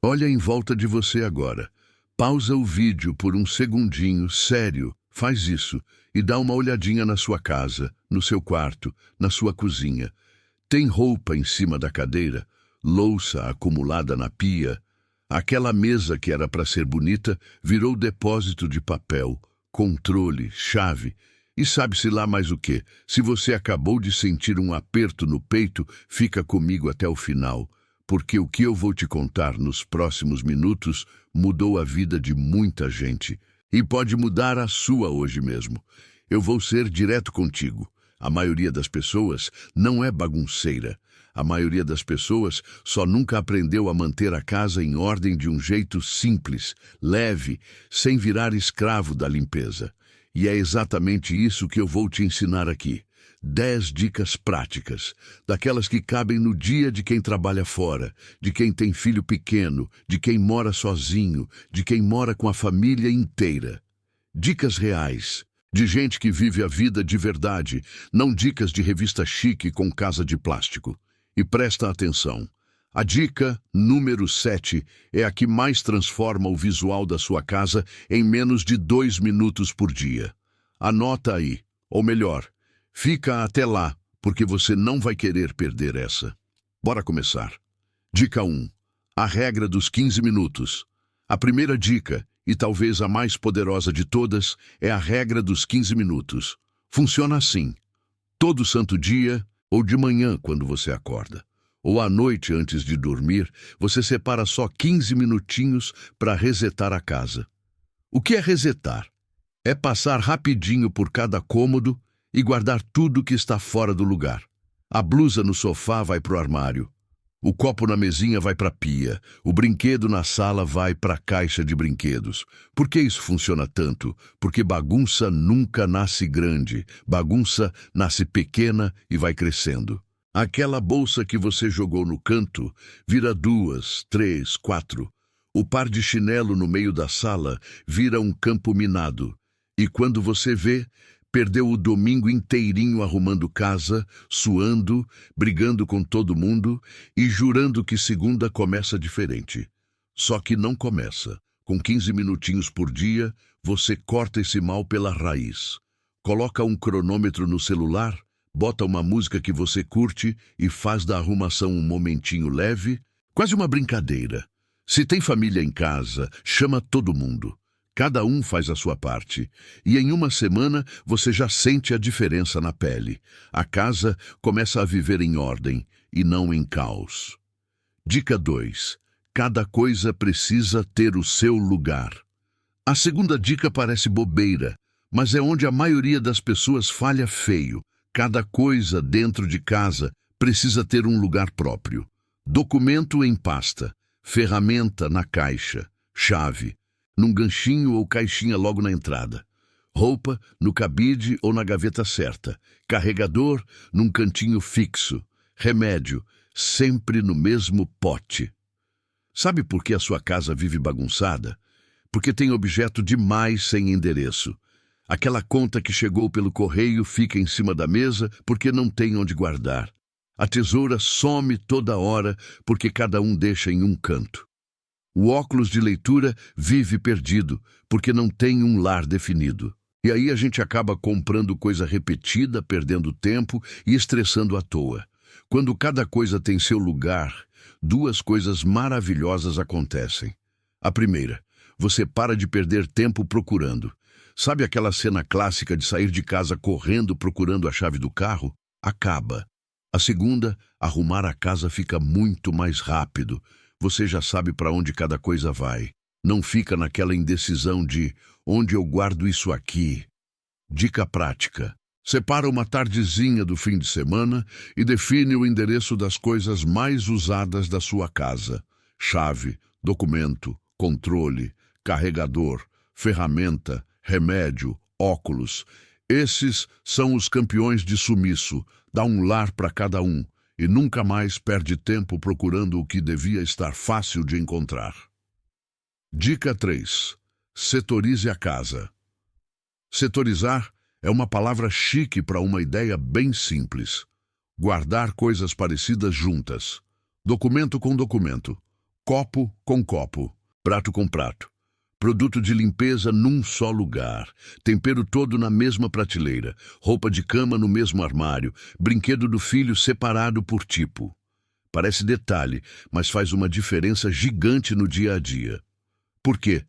Olha em volta de você agora. Pausa o vídeo por um segundinho, sério. Faz isso e dá uma olhadinha na sua casa, no seu quarto, na sua cozinha. Tem roupa em cima da cadeira, louça acumulada na pia. Aquela mesa que era para ser bonita virou depósito de papel, controle, chave. E sabe-se lá mais o quê? Se você acabou de sentir um aperto no peito, fica comigo até o final, porque o que eu vou te contar nos próximos minutos mudou a vida de muita gente. E pode mudar a sua hoje mesmo. Eu vou ser direto contigo. A maioria das pessoas não é bagunceira. A maioria das pessoas só nunca aprendeu a manter a casa em ordem de um jeito simples, leve, sem virar escravo da limpeza. E é exatamente isso que eu vou te ensinar aqui. 10 dicas práticas, daquelas que cabem no dia de quem trabalha fora, de quem tem filho pequeno, de quem mora sozinho, de quem mora com a família inteira. Dicas reais, de gente que vive a vida de verdade, não dicas de revista chique com casa de plástico. E presta atenção. A dica número 7 é a que mais transforma o visual da sua casa em menos de 2 minutos por dia. Anota aí, ou melhor, fica até lá, porque você não vai querer perder essa. Bora começar. Dica 1. A regra dos 15 minutos. A primeira dica, e talvez a mais poderosa de todas, é a regra dos 15 minutos. Funciona assim. Todo santo dia, ou de manhã quando você acorda, ou à noite antes de dormir, você separa só 15 minutinhos para resetar a casa. O que é resetar? É passar rapidinho por cada cômodo e guardar tudo que está fora do lugar. A blusa no sofá vai para o armário. O copo na mesinha vai para a pia. O brinquedo na sala vai para a caixa de brinquedos. Por que isso funciona tanto? Porque bagunça nunca nasce grande. Bagunça nasce pequena e vai crescendo. Aquela bolsa que você jogou no canto vira 2, 3, 4. O par de chinelo no meio da sala vira um campo minado. E quando você vê, perdeu o domingo inteirinho arrumando casa, suando, brigando com todo mundo e jurando que segunda começa diferente. Só que não começa. Com 15 minutinhos por dia, você corta esse mal pela raiz. Coloca um cronômetro no celular, bota uma música que você curte e faz da arrumação um momentinho leve, quase uma brincadeira. Se tem família em casa, chama todo mundo. Cada um faz a sua parte, e em uma semana você já sente a diferença na pele. A casa começa a viver em ordem e não em caos. Dica 2. Cada coisa precisa ter o seu lugar. A segunda dica parece bobeira, mas é onde a maioria das pessoas falha feio. Cada coisa dentro de casa precisa ter um lugar próprio. Documento em pasta, ferramenta na caixa, chave num ganchinho ou caixinha logo na entrada, roupa no cabide ou na gaveta certa, carregador num cantinho fixo, remédio sempre no mesmo pote. Sabe por que a sua casa vive bagunçada? Porque tem objeto demais sem endereço. Aquela conta que chegou pelo correio fica em cima da mesa porque não tem onde guardar. A tesoura some toda hora porque cada um deixa em um canto. O óculos de leitura vive perdido, porque não tem um lar definido. E aí a gente acaba comprando coisa repetida, perdendo tempo e estressando à toa. Quando cada coisa tem seu lugar, 2 coisas maravilhosas acontecem. A primeira, você para de perder tempo procurando. Sabe aquela cena clássica de sair de casa correndo procurando a chave do carro? Acaba. A segunda, arrumar a casa fica muito mais rápido. Você já sabe para onde cada coisa vai. Não fica naquela indecisão de onde eu guardo isso aqui. Dica prática. Separa uma tardezinha do fim de semana e define o endereço das coisas mais usadas da sua casa. Chave, documento, controle, carregador, ferramenta, remédio, óculos. Esses são os campeões de sumiço. Dá um lar para cada um. E nunca mais perde tempo procurando o que devia estar fácil de encontrar. Dica 3. Setorize a casa. Setorizar é uma palavra chique para uma ideia bem simples. Guardar coisas parecidas juntas. Documento com documento. copo com copo, prato com prato. Produto de limpeza num só lugar, tempero todo na mesma prateleira, roupa de cama no mesmo armário, brinquedo do filho separado por tipo. Parece detalhe, mas faz uma diferença gigante no dia a dia. Por quê?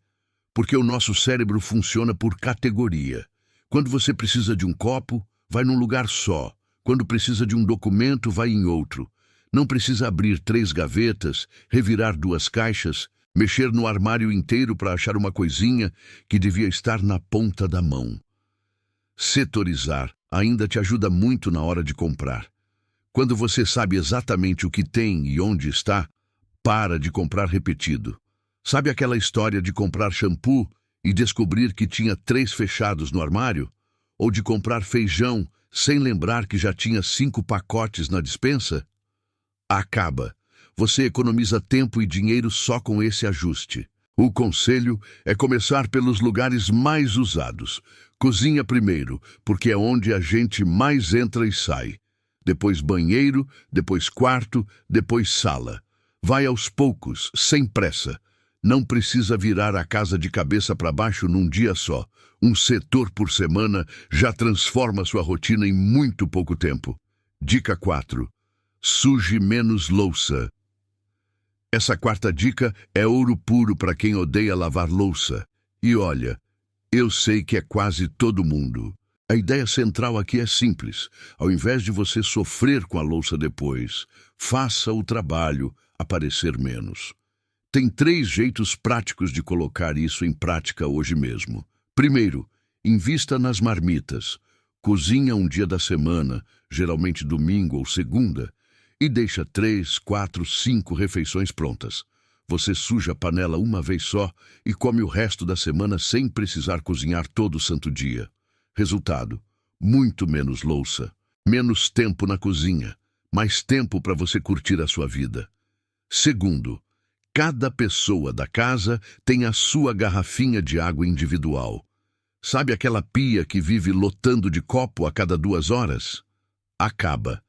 Porque o nosso cérebro funciona por categoria. Quando você precisa de um copo, vai num lugar só. Quando precisa de um documento, vai em outro. Não precisa abrir 3 gavetas, revirar 2 caixas, mexer no armário inteiro para achar uma coisinha que devia estar na ponta da mão. Setorizar ainda te ajuda muito na hora de comprar. Quando você sabe exatamente o que tem e onde está, para de comprar repetido. Sabe aquela história de comprar shampoo e descobrir que tinha 3 fechados no armário? Ou de comprar feijão sem lembrar que já tinha 5 pacotes na despensa? Acaba. Você economiza tempo e dinheiro só com esse ajuste. O conselho é começar pelos lugares mais usados. Cozinha primeiro, porque é onde a gente mais entra e sai. Depois banheiro, depois quarto, depois sala. Vai aos poucos, sem pressa. Não precisa virar a casa de cabeça para baixo num dia só. Um setor por semana já transforma sua rotina em muito pouco tempo. Dica 4. Suje menos louça. Essa 4ª dica é ouro puro para quem odeia lavar louça. E olha, eu sei que é quase todo mundo. A ideia central aqui é simples. Ao invés de você sofrer com a louça depois, faça o trabalho aparecer menos. Tem 3 jeitos práticos de colocar isso em prática hoje mesmo. Primeiro, invista nas marmitas. Cozinha um dia da semana, geralmente domingo ou segunda, e deixa 3, 4, 5 refeições prontas. Você suja a panela uma vez só e come o resto da semana sem precisar cozinhar todo santo dia. Resultado: muito menos louça, menos tempo na cozinha, mais tempo para você curtir a sua vida. Segundo, cada pessoa da casa tem a sua garrafinha de água individual. Sabe aquela pia que vive lotando de copo a cada 2 horas? Acaba.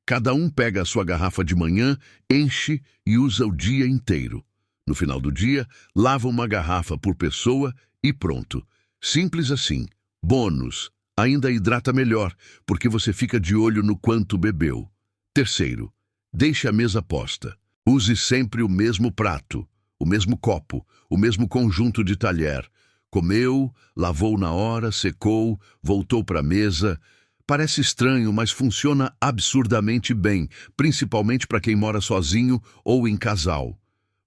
Cada um pega a sua garrafa de manhã, enche e usa o dia inteiro. No final do dia, lava uma garrafa por pessoa e pronto. Simples assim. Bônus, ainda hidrata melhor, porque você fica de olho no quanto bebeu. Terceiro, deixe a mesa posta. Use sempre o mesmo prato, o mesmo copo, o mesmo conjunto de talher. Comeu, lavou na hora, secou, voltou para a mesa. Parece estranho, mas funciona absurdamente bem, principalmente para quem mora sozinho ou em casal.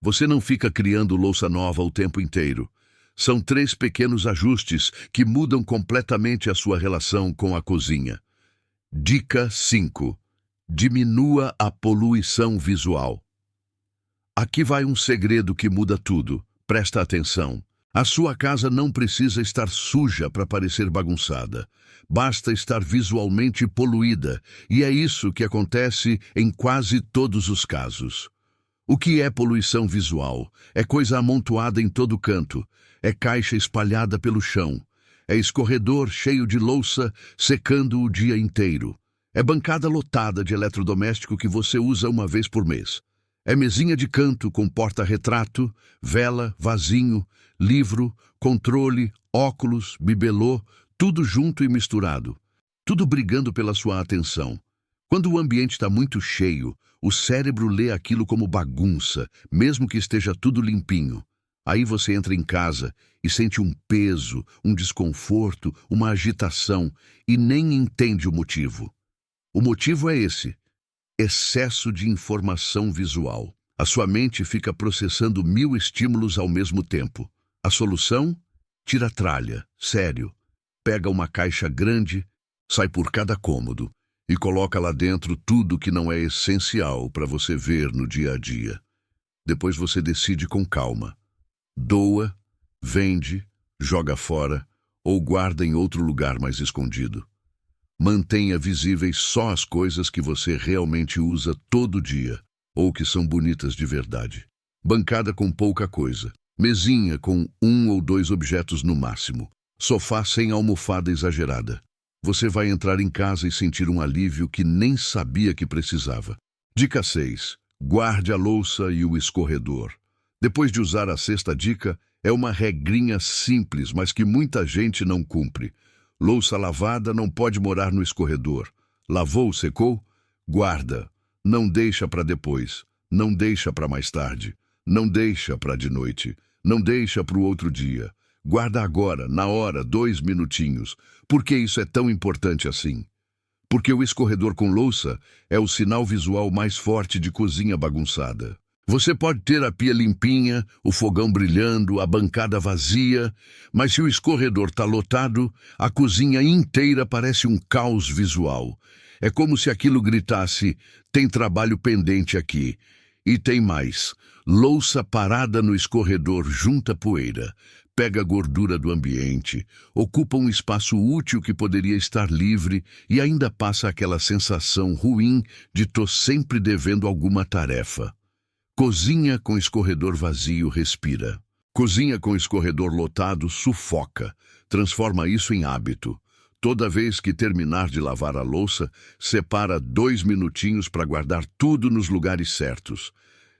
Você não fica criando louça nova o tempo inteiro. São 3 pequenos ajustes que mudam completamente a sua relação com a cozinha. Dica 5. Diminua a poluição visual. Aqui vai um segredo que muda tudo. Presta atenção. A sua casa não precisa estar suja para parecer bagunçada. Basta estar visualmente poluída, e é isso que acontece em quase todos os casos. O que é poluição visual? É coisa amontoada em todo canto. É caixa espalhada pelo chão. É escorredor cheio de louça secando o dia inteiro. É bancada lotada de eletrodoméstico que você usa uma vez por mês. É mesinha de canto com porta-retrato, vela, vasinho, livro, controle, óculos, bibelô, tudo junto e misturado. Tudo brigando pela sua atenção. Quando o ambiente está muito cheio, o cérebro lê aquilo como bagunça, mesmo que esteja tudo limpinho. Aí você entra em casa e sente um peso, um desconforto, uma agitação e nem entende o motivo. O motivo é esse: excesso de informação visual. A sua mente fica processando 1000 estímulos ao mesmo tempo. A solução? Tira a tralha, sério. Pega uma caixa grande, sai por cada cômodo e coloca lá dentro tudo que não é essencial para você ver no dia a dia. Depois você decide com calma. Doa, vende, joga fora ou guarda em outro lugar mais escondido. Mantenha visíveis só as coisas que você realmente usa todo dia ou que são bonitas de verdade. Bancada com pouca coisa. Mesinha com 1 ou 2 objetos no máximo. Sofá sem almofada exagerada. Você vai entrar em casa e sentir um alívio que nem sabia que precisava. Dica 6. Guarde a louça e o escorredor. Depois de usar a sexta dica, é uma regrinha simples, mas que muita gente não cumpre. Louça lavada não pode morar no escorredor. Lavou, secou? Guarda. Não deixa para depois. Não deixa para mais tarde. Não deixa para de noite. Não deixa para o outro dia. Guarda agora, na hora, 2 minutinhos. Por que isso é tão importante assim? Porque o escorredor com louça é o sinal visual mais forte de cozinha bagunçada. Você pode ter a pia limpinha, o fogão brilhando, a bancada vazia, mas se o escorredor está lotado, a cozinha inteira parece um caos visual. É como se aquilo gritasse: tem trabalho pendente aqui. E tem mais: louça parada no escorredor junta poeira, pega a gordura do ambiente, ocupa um espaço útil que poderia estar livre e ainda passa aquela sensação ruim de tô sempre devendo alguma tarefa. Cozinha com escorredor vazio respira. Cozinha com escorredor lotado sufoca. Transforma isso em hábito. Toda vez que terminar de lavar a louça, separa 2 minutinhos para guardar tudo nos lugares certos.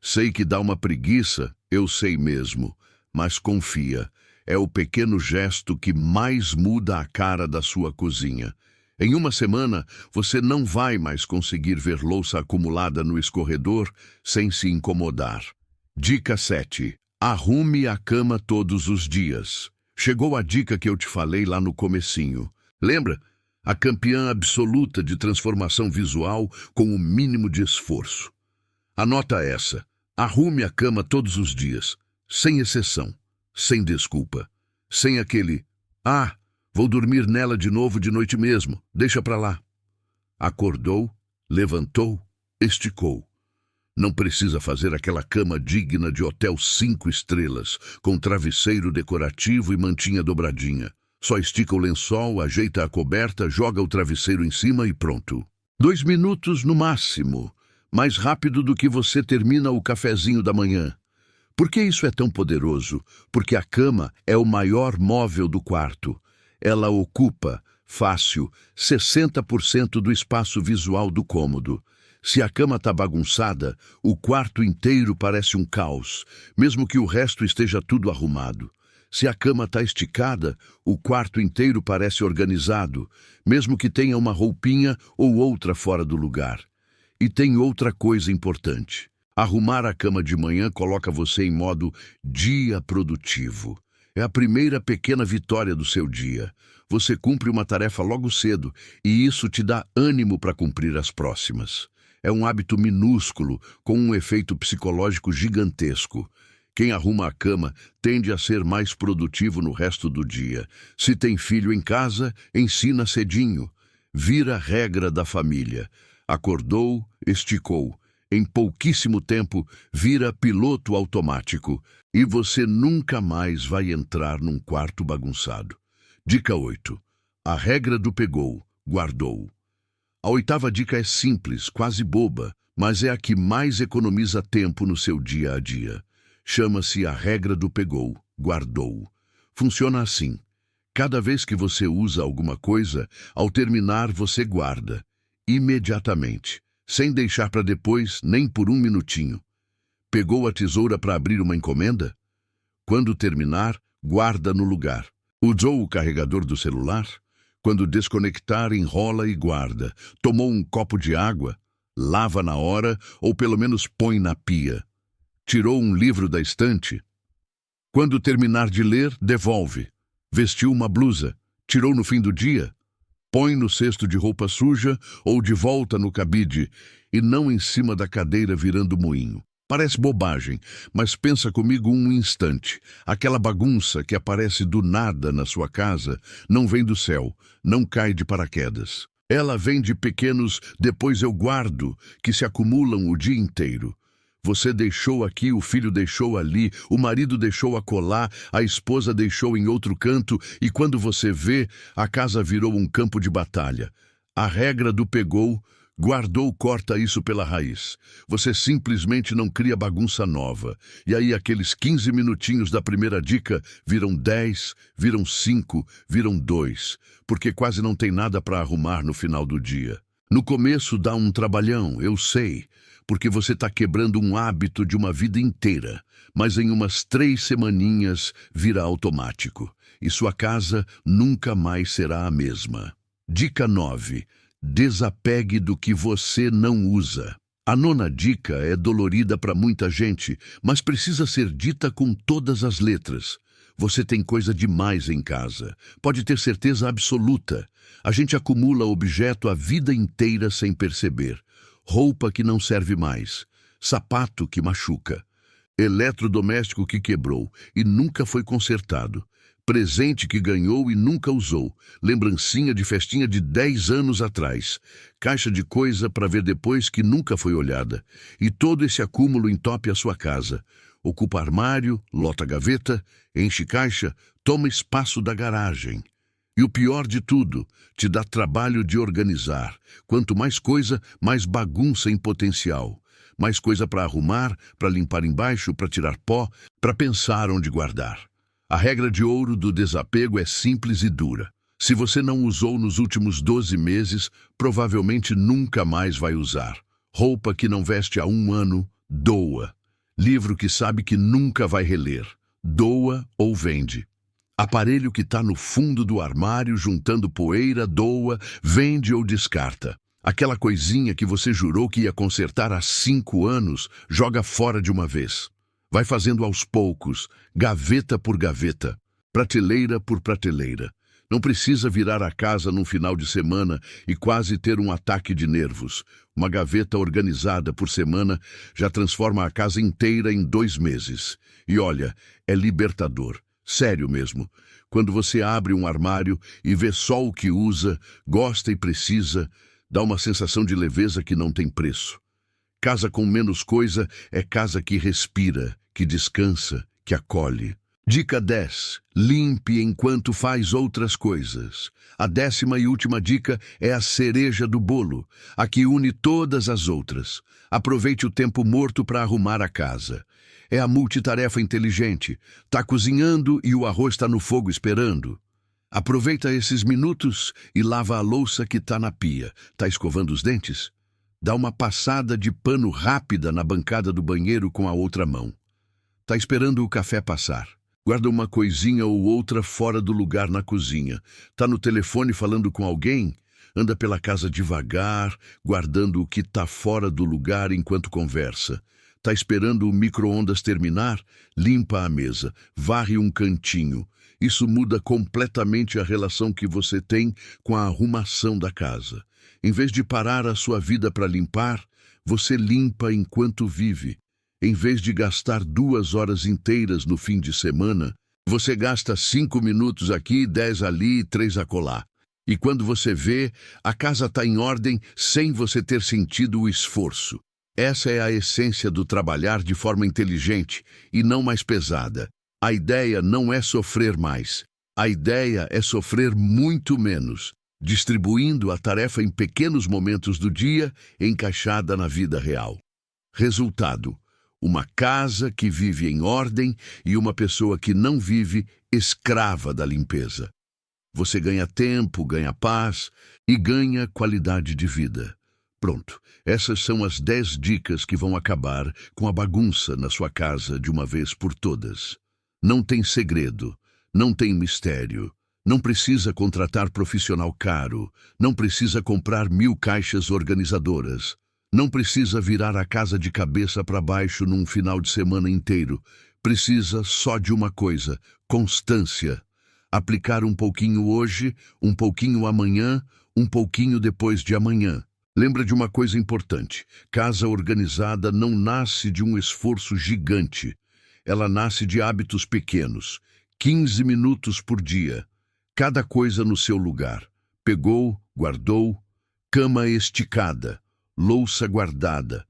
Sei que dá uma preguiça, eu sei mesmo, mas confia. É o pequeno gesto que mais muda a cara da sua cozinha. Em uma semana, você não vai mais conseguir ver louça acumulada no escorredor sem se incomodar. Dica 7. Arrume a cama todos os dias. Chegou a dica que eu te falei lá no comecinho. Lembra? A campeã absoluta de transformação visual com o mínimo de esforço. Anota essa. Arrume a cama todos os dias, sem exceção, sem desculpa, sem aquele vou dormir nela de novo de noite mesmo, deixa pra lá. Acordou, levantou, esticou. Não precisa fazer aquela cama digna de hotel 5 estrelas, com travesseiro decorativo e mantinha dobradinha. Só estica o lençol, ajeita a coberta, joga o travesseiro em cima e pronto. 2 minutos no máximo, mais rápido do que você termina o cafezinho da manhã. Por que isso é tão poderoso? Porque a cama é o maior móvel do quarto. Ela ocupa, fácil, 60% do espaço visual do cômodo. Se a cama está bagunçada, o quarto inteiro parece um caos, mesmo que o resto esteja tudo arrumado. Se a cama está esticada, o quarto inteiro parece organizado, mesmo que tenha uma roupinha ou outra fora do lugar. E tem outra coisa importante. Arrumar a cama de manhã coloca você em modo dia produtivo. É a primeira pequena vitória do seu dia. Você cumpre uma tarefa logo cedo e isso te dá ânimo para cumprir as próximas. É um hábito minúsculo com um efeito psicológico gigantesco. Quem arruma a cama tende a ser mais produtivo no resto do dia. Se tem filho em casa, ensina cedinho. Vira regra da família. Acordou, esticou. Em pouquíssimo tempo, vira piloto automático e você nunca mais vai entrar num quarto bagunçado. Dica 8. A regra do pegou, guardou. A 8ª dica é simples, quase boba, mas é a que mais economiza tempo no seu dia a dia. Chama-se a regra do pegou, guardou. Funciona assim. Cada vez que você usa alguma coisa, ao terminar você guarda. Imediatamente. Sem deixar para depois, nem por 1 minutinho. Pegou a tesoura para abrir uma encomenda? Quando terminar, guarda no lugar. Usou o carregador do celular? Quando desconectar, enrola e guarda. Tomou um copo de água? Lava na hora ou pelo menos põe na pia. Tirou um livro da estante? Quando terminar de ler, devolve. Vestiu uma blusa? Tirou no fim do dia? Põe no cesto de roupa suja ou de volta no cabide e não em cima da cadeira virando moinho. Parece bobagem, mas pensa comigo um instante. Aquela bagunça que aparece do nada na sua casa não vem do céu, não cai de paraquedas. Ela vem de pequenos "depois eu guardo" que se acumulam o dia inteiro. Você deixou aqui, o filho deixou ali, o marido deixou acolá, a esposa deixou em outro canto e quando você vê, a casa virou um campo de batalha. A regra do pegou, guardou, corta isso pela raiz. Você simplesmente não cria bagunça nova. E aí aqueles 15 minutinhos da primeira dica viram 10, viram 5, viram 2, porque quase não tem nada para arrumar no final do dia. No começo dá um trabalhão, eu sei, porque você está quebrando um hábito de uma vida inteira. mas em umas 3 semaninhas vira automático e sua casa nunca mais será a mesma. Dica 9. Desapegue do que você não usa. A 9ª dica é dolorida para muita gente, mas precisa ser dita com todas as letras. Você tem coisa demais em casa. Pode ter certeza absoluta. A gente acumula objeto a vida inteira sem perceber. Roupa que não serve mais. Sapato que machuca. Eletrodoméstico que quebrou e nunca foi consertado. Presente que ganhou e nunca usou. Lembrancinha de festinha de 10 anos atrás. Caixa de coisa para ver depois que nunca foi olhada. E todo esse acúmulo entope a sua casa. Ocupa armário, lota gaveta, enche caixa, toma espaço da garagem. E o pior de tudo, te dá trabalho de organizar. Quanto mais coisa, mais bagunça em potencial. Mais coisa para arrumar, para limpar embaixo, para tirar pó, para pensar onde guardar. A regra de ouro do desapego é simples e dura. Se você não usou nos últimos 12 meses, provavelmente nunca mais vai usar. Roupa que não veste há 1 ano, doa. Livro que sabe que nunca vai reler, doa ou vende. Aparelho que está no fundo do armário juntando poeira, doa, vende ou descarta. Aquela coisinha que você jurou que ia consertar há 5 anos, joga fora de uma vez. Vai fazendo aos poucos, gaveta por gaveta, prateleira por prateleira. Não precisa virar a casa num final de semana e quase ter um ataque de nervos. Uma gaveta organizada por semana já transforma a casa inteira em 2 meses. E olha, é libertador. Sério mesmo. Quando você abre um armário e vê só o que usa, gosta e precisa, dá uma sensação de leveza que não tem preço. Casa com menos coisa é casa que respira, que descansa, que acolhe. Dica 10. Limpe enquanto faz outras coisas. A 10ª e última dica é a cereja do bolo, a que une todas as outras. Aproveite o tempo morto para arrumar a casa. É a multitarefa inteligente. Tá cozinhando e o arroz está no fogo esperando. Aproveita esses minutos e lava a louça que tá na pia. Tá escovando os dentes? Dá uma passada de pano rápida na bancada do banheiro com a outra mão. Tá esperando o café passar. Guarda uma coisinha ou outra fora do lugar na cozinha. Tá no telefone falando com alguém? Anda pela casa devagar, guardando o que tá fora do lugar enquanto conversa. Tá esperando o micro-ondas terminar? Limpa a mesa, varre um cantinho. Isso muda completamente a relação que você tem com a arrumação da casa. Em vez de parar a sua vida para limpar, você limpa enquanto vive. Em vez de gastar 2 horas inteiras no fim de semana, você gasta 5 minutos aqui, 10 ali e 3 acolá. E quando você vê, a casa está em ordem sem você ter sentido o esforço. Essa é a essência do trabalhar de forma inteligente e não mais pesada. A ideia não é sofrer mais. A ideia é sofrer muito menos, distribuindo a tarefa em pequenos momentos do dia encaixada na vida real. Resultado: uma casa que vive em ordem e uma pessoa que não vive escrava da limpeza. Você ganha tempo, ganha paz e ganha qualidade de vida. Pronto, essas são as 10 dicas que vão acabar com a bagunça na sua casa de uma vez por todas. Não tem segredo, não tem mistério, não precisa contratar profissional caro, não precisa comprar 1000 caixas organizadoras. Não precisa virar a casa de cabeça para baixo num final de semana inteiro. Precisa só de uma coisa: constância. Aplicar um pouquinho hoje, um pouquinho amanhã, um pouquinho depois de amanhã. Lembra de uma coisa importante: casa organizada não nasce de um esforço gigante. Ela nasce de hábitos pequenos. 15 minutos por dia. Cada coisa no seu lugar. Pegou, guardou, cama esticada. Louça guardada.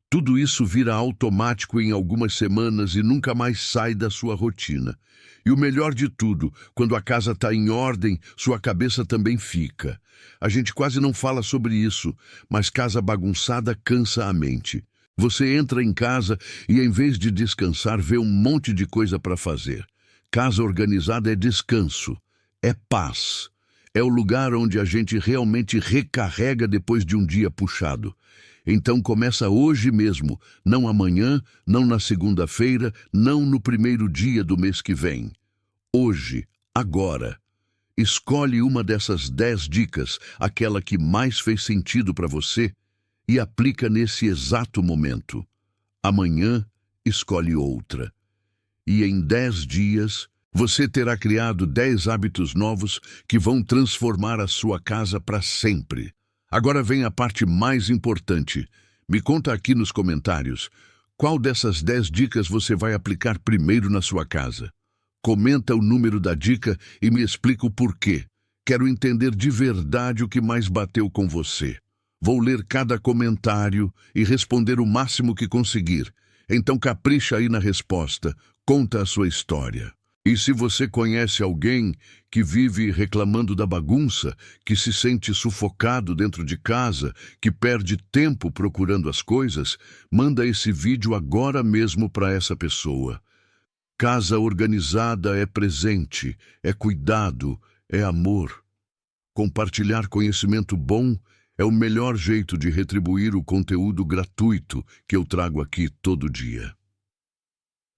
Tudo isso vira automático em algumas semanas e nunca mais sai da sua rotina. E o melhor de tudo, quando a casa está em ordem, sua cabeça também fica. A gente quase não fala sobre isso, mas casa bagunçada cansa a mente. Você entra em casa e, em vez de descansar, vê um monte de coisa para fazer. Casa organizada é descanso, é paz. É o lugar onde a gente realmente recarrega depois de um dia puxado. Então começa hoje mesmo, não amanhã, não na segunda-feira, não no primeiro dia do mês que vem. Hoje, agora. Escolhe uma dessas 10 dicas, aquela que mais fez sentido para você, e aplica nesse exato momento. Amanhã, escolhe outra. E em 10 dias, você terá criado 10 hábitos novos que vão transformar a sua casa para sempre. Agora vem a parte mais importante. Me conta aqui nos comentários, qual dessas 10 dicas você vai aplicar primeiro na sua casa? Comenta o número da dica e me explica o porquê. Quero entender de verdade o que mais bateu com você. Vou ler cada comentário e responder o máximo que conseguir. Então capricha aí na resposta, conta a sua história. E se você conhece alguém que vive reclamando da bagunça, que se sente sufocado dentro de casa, que perde tempo procurando as coisas, manda esse vídeo agora mesmo para essa pessoa. Casa organizada é presente, é cuidado, é amor. Compartilhar conhecimento bom é o melhor jeito de retribuir o conteúdo gratuito que eu trago aqui todo dia.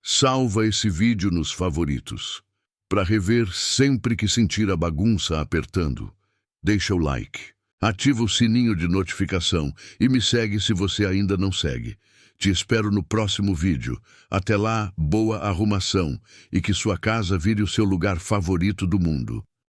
Salva esse vídeo nos favoritos, para rever sempre que sentir a bagunça apertando. Deixa o like, ativa o sininho de notificação e me segue se você ainda não segue. Te espero no próximo vídeo. Até lá, boa arrumação e que sua casa vire o seu lugar favorito do mundo.